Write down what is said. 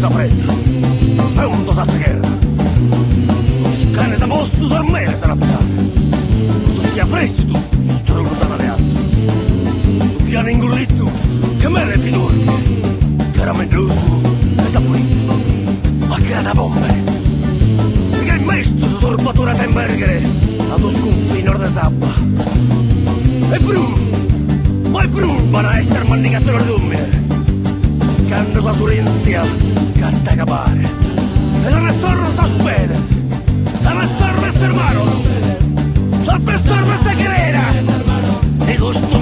cosa preta, prontos a guerra. Os canes a moços armeiros a navegar. Os que apresti tu, su tronos a navegato. Su che hanno ingollito, che me ne finurche. Che era mendoso, e saporito, ma che era da bombe. E che il maestro su torpatura a tembergere, ad un sconfinor de sabba. E Brun, ma è Brun, para essere mandigatore d'ummine. Cando la Turinzia, catta capare. E la restorno sta spede. La restorno è hermano. La persona se querera. E gusto